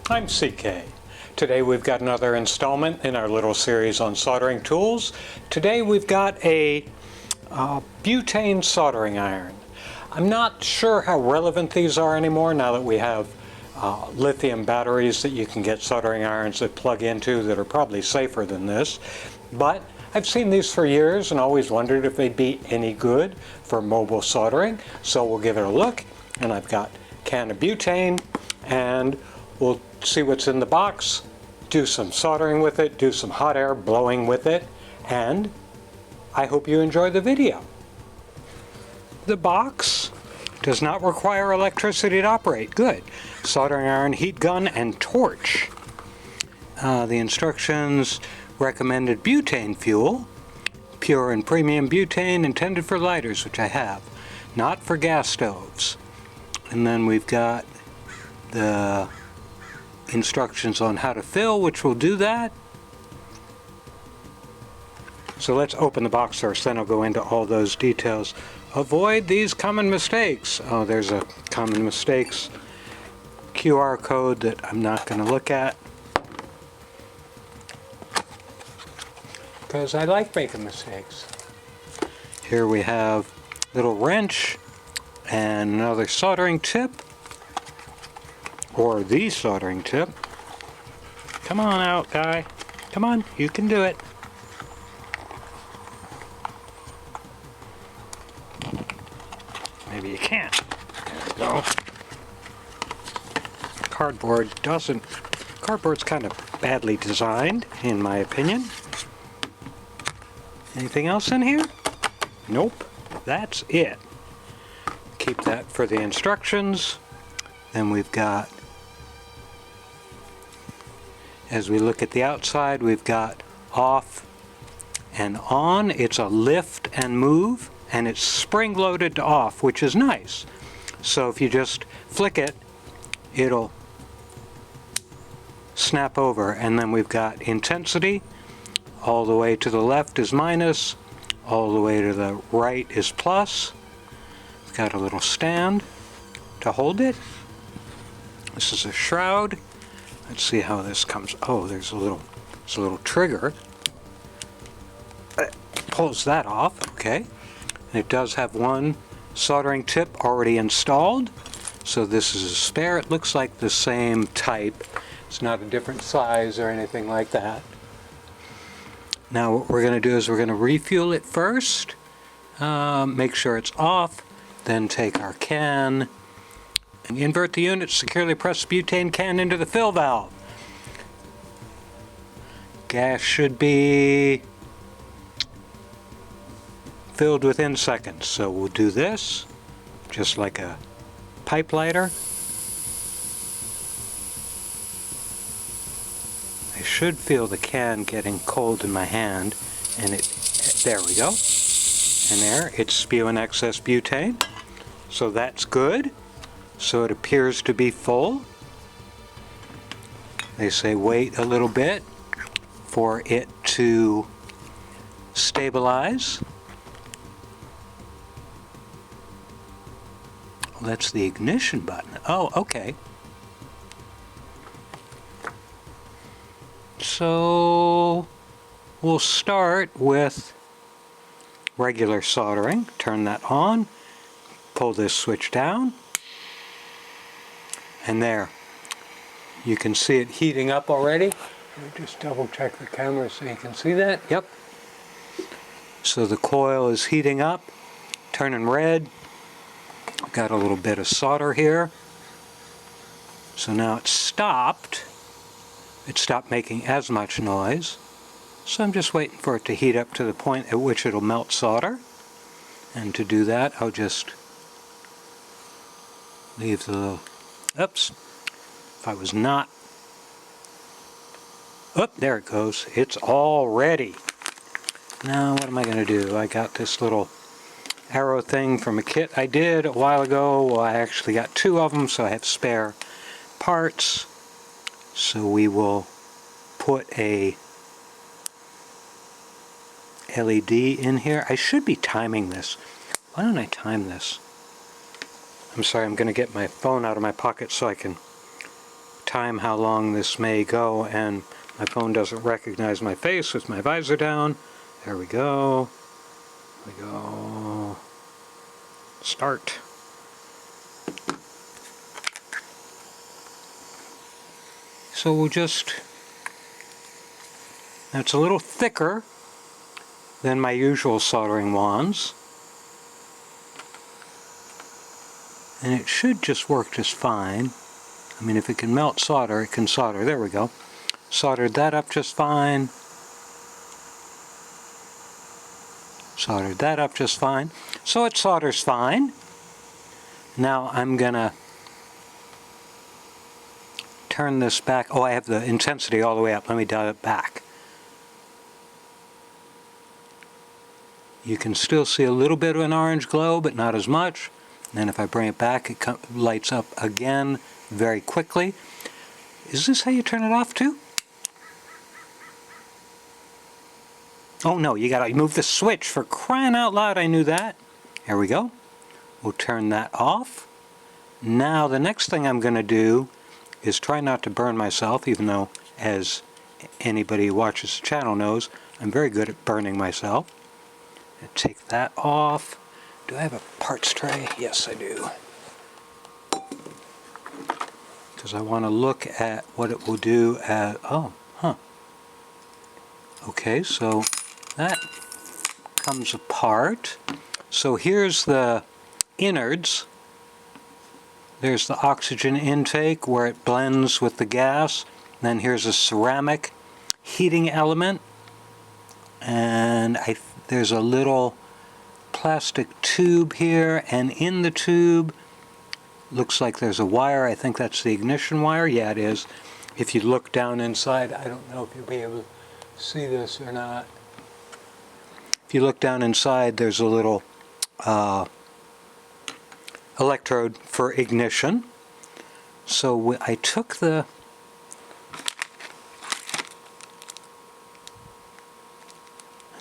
I'm CK. Today we've got another installment in our little series on soldering tools. Today we've got a butane soldering iron. I'm not sure how relevant these are anymore now that we have lithium batteries that you can get soldering irons that plug into that are probably safer than this. But I've seen these for years and always wondered if they'd be any good for mobile soldering. So we'll give it a look. And I've got a can of butane, and we'll see what's in the box, do some soldering with it, do some hot air blowing with it, and I hope you enjoy the video. The box does not require electricity to operate. Good. Soldering iron, heat gun, and torch. The instructions: recommended butane fuel, pure and premium butane intended for lighters, which I have, not for gas stoves. And then we've got the instructions on how to fill, which will do that. So let's open the box first, then I'll go into all those details. Avoid these common mistakes. Oh, there's a common mistakes QR code that I'm not going to look at because I like making mistakes. Here we have a little wrench and another soldering tip, or the soldering tip. Come on out, guy. Come on, you can do it. Maybe you can't. There we go. Cardboard's kind of badly designed, in my opinion. Anything else in here? Nope. That's it. Keep that for the instructions. Then we've got, as we look at the outside, we've got off and on. It's a lift and move, and it's spring-loaded to off, which is nice. So if you just flick it, it'll snap over. And then we've got intensity. All the way to the left is minus, all the way to the right is plus. We've got a little stand to hold it. This is a shroud. Let's see how this comes. Oh, there's a little trigger. It pulls that off, okay. And it does have one soldering tip already installed. So this is a spare. It looks like the same type. It's not a different size or anything like that. Now what we're going to do is we're going to refuel it first, make sure it's off, then take our can and invert the unit, securely press the butane can into the fill valve. Gas should be filled within seconds, so we'll do this just like a pipe lighter. I should feel the can getting cold in my hand, and there we go. And there, it's spewing excess butane. So that's good. So it appears to be full. They say wait a little bit for it to stabilize. Well, that's the ignition button. Oh, okay. So we'll start with regular soldering. Turn that on, pull this switch down, and there. You can see it heating up already. Let me just double check the camera so you can see that. Yep. So the coil is heating up, turning red. Got a little bit of solder here. So now it's stopped. It stopped making as much noise, so I'm just waiting for it to heat up to the point at which it'll melt solder. And to do that, I'll just leave the, oops, if I was not, oh, there it goes. It's all ready. Now what am I going to do? I got this little arrow thing from a kit I did a while ago. Well, I actually got two of them, so I have spare parts. So we will put a LED in here. I should be timing this. Why don't I time this? I'm sorry, I'm going to get my phone out of my pocket so I can time how long this may go, and my phone doesn't recognize my face with my visor down. There we go. There we go. Start. So we'll just, now it's a little thicker than my usual soldering wands, and it should just work just fine. I mean, if it can melt solder, it can solder. There we go. Soldered that up just fine. Soldered that up just fine. So it solders fine. Now I'm gonna turn this back. Oh, I have the intensity all the way up. Let me dial it back. You can still see a little bit of an orange glow, but not as much. And then if I bring it back, it lights up again very quickly. Is this how you turn it off too? Oh no, you gotta move the switch, for crying out loud, I knew that. Here we go. We'll turn that off. Now the next thing I'm gonna do is try not to burn myself, even though, as anybody who watches the channel knows, I'm very good at burning myself. Take that off. Do I have a parts tray? Yes, I do. Because I want to look at what it will do at, Okay, so that comes apart. So here's the innards. There's the oxygen intake where it blends with the gas. Then here's a ceramic heating element. And there's a little plastic tube here, and in the tube looks like there's a wire. I think that's the ignition wire. Yeah, it is. If you look down inside, I don't know if you'll be able to see this or not. If you look down inside, there's a little electrode for ignition. So I took the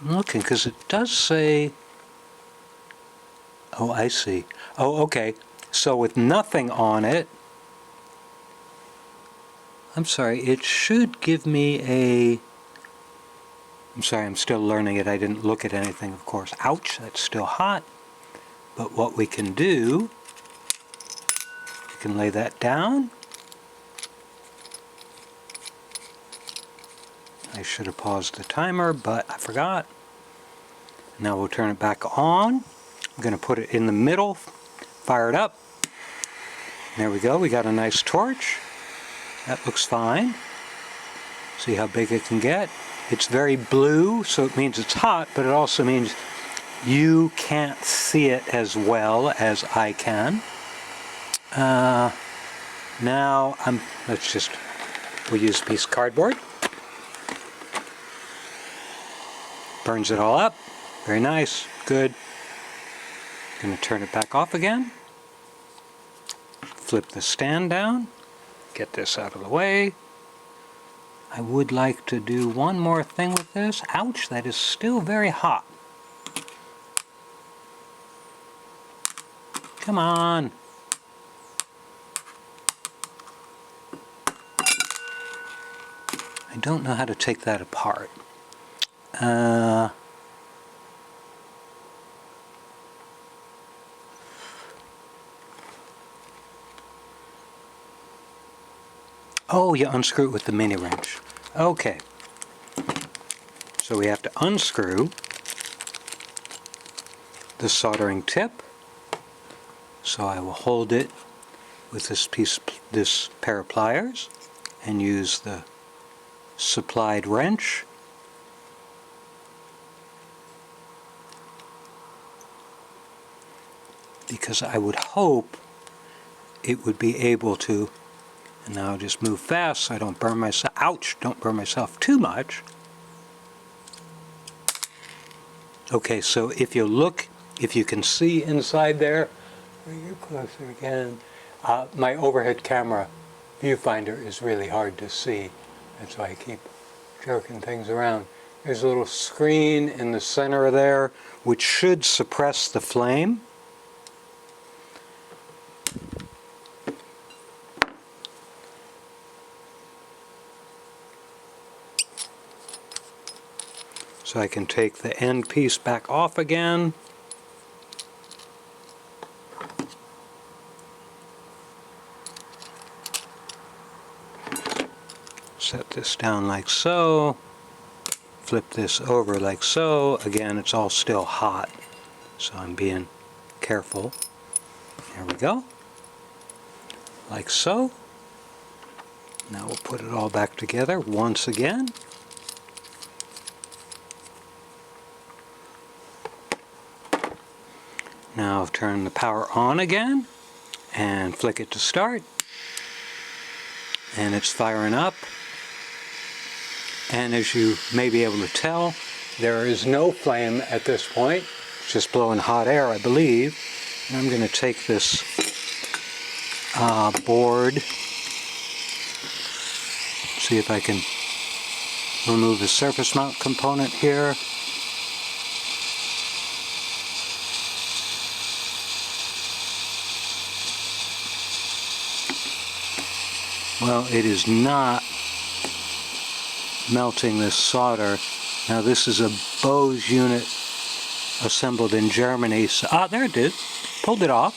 I'm looking because it does say, oh, I see. Oh, okay. So with nothing on it, I'm sorry, it should give me a, I'm sorry, I'm still learning it. I didn't look at anything, of course. Ouch, that's still hot. But what we can do, you can lay that down. I should have paused the timer, but I forgot. Now we'll turn it back on. I'm going to put it in the middle, fire it up. There we go, we got a nice torch. That looks fine. See how big it can get? It's very blue, so it means it's hot, but it also means you can't see it as well as I can. Now, we'll use a piece of cardboard. Burns it all up. Very nice, good. Gonna turn it back off again. Flip the stand down. Get this out of the way. I would like to do one more thing with this. Ouch, that is still very hot. Come on. I don't know how to take that apart. Oh, you unscrew it with the mini wrench. Okay. So we have to unscrew the soldering tip. So I will hold it with this pair of pliers and use the supplied wrench. Because I would hope it would be able to, and now I'll just move fast so I don't burn myself, ouch, don't burn myself too much. Okay, so if you look, if you can see inside there, bring it closer again. My overhead camera viewfinder is really hard to see. That's why I keep jerking things around. There's a little screen in the center there, which should suppress the flame. So I can take the end piece back off again. Set this down like so. Flip this over like so. Again, it's all still hot, so I'm being careful. There we go. Like so. Now we'll put it all back together once again. Now I'll turn the power on again and flick it to start. And it's firing up. And as you may be able to tell, there is no flame at this point. It's just blowing hot air, I believe. And I'm going to take this board, see if I can remove the surface mount component here. Well, it is not melting this solder. Now this is a Bose unit assembled in Germany. So, there it is. Pulled it off.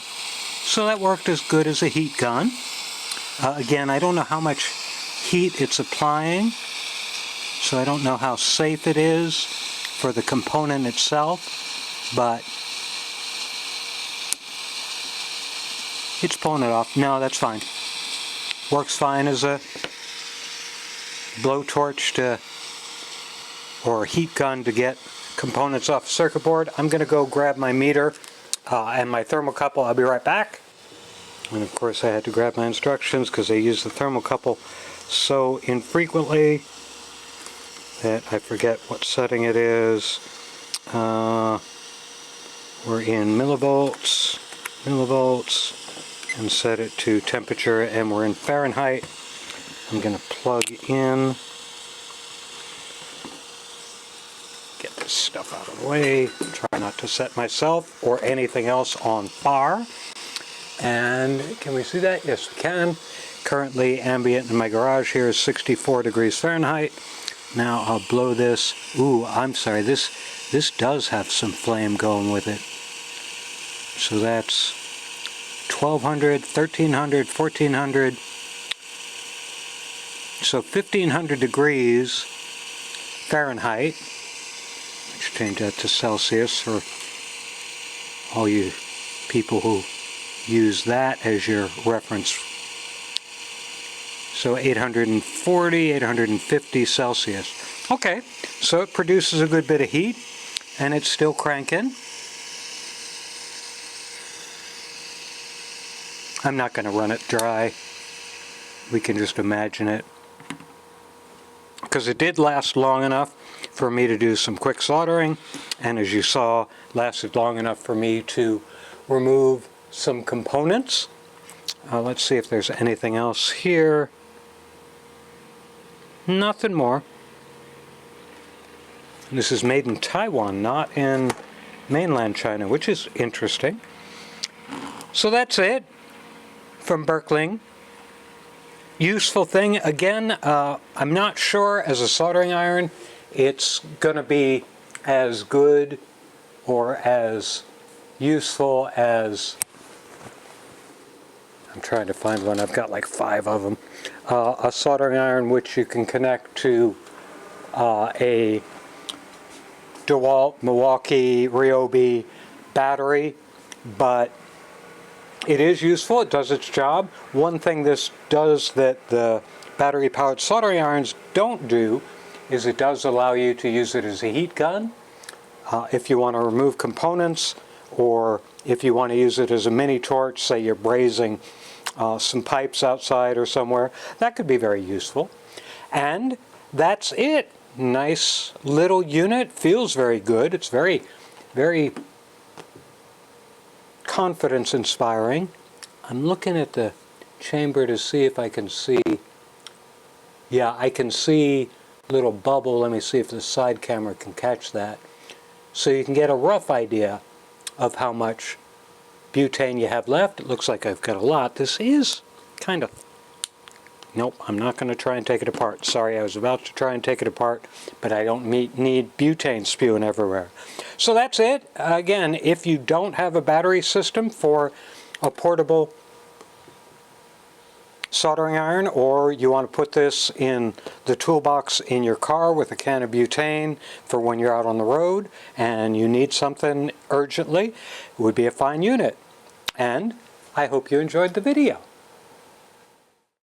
So that worked as good as a heat gun. Again, I don't know how much heat it's applying, so I don't know how safe it is for the component itself, but it's pulling it off. No, that's fine. Works fine as a blowtorch to, or a heat gun to get components off the circuit board. I'm going to go grab my meter and my thermocouple. I'll be right back. And of course I had to grab my instructions because I use the thermocouple so infrequently that I forget what setting it is. We're in millivolts, and set it to temperature, and we're in Fahrenheit. I'm going to plug in, get this stuff out of the way, try not to set myself or anything else on fire. And can we see that? Yes, we can. Currently ambient in my garage here is 64 degrees Fahrenheit. Now I'll blow this. Ooh, I'm sorry, this does have some flame going with it. So that's 1200, 1300, 1400. So 1500 degrees Fahrenheit. Let's change that to Celsius for all you people who use that as your reference. So 840, 850 Celsius. Okay, so it produces a good bit of heat, and it's still cranking. I'm not going to run it dry. We can just imagine it. Because it did last long enough for me to do some quick soldering, and as you saw, lasted long enough for me to remove some components. Let's see if there's anything else here. Nothing more. This is made in Taiwan, not in mainland China, which is interesting. So that's it from Berkling. Useful thing. Again, I'm not sure as a soldering iron it's going to be as good or as useful as, I'm trying to find one, I've got like 5 of them, a soldering iron which you can connect to a DeWalt, Milwaukee, Ryobi battery, but it is useful. It does its job. One thing this does that the battery-powered soldering irons don't do is it does allow you to use it as a heat gun if you want to remove components, or if you want to use it as a mini torch, say you're brazing some pipes outside or somewhere. That could be very useful. And that's it. Nice little unit. Feels very good. It's very, very confidence inspiring. I'm looking at the chamber to see if I can see. Yeah, I can see a little bubble. Let me see if the side camera can catch that. So you can get a rough idea of how much butane you have left. It looks like I've got a lot. This is kind of Nope, I'm not going to try and take it apart. Sorry, I was about to try and take it apart, but I don't need butane spewing everywhere. So that's it. Again, if you don't have a battery system for a portable soldering iron, or you want to put this in the toolbox in your car with a can of butane for when you're out on the road and you need something urgently, it would be a fine unit. And I hope you enjoyed the video.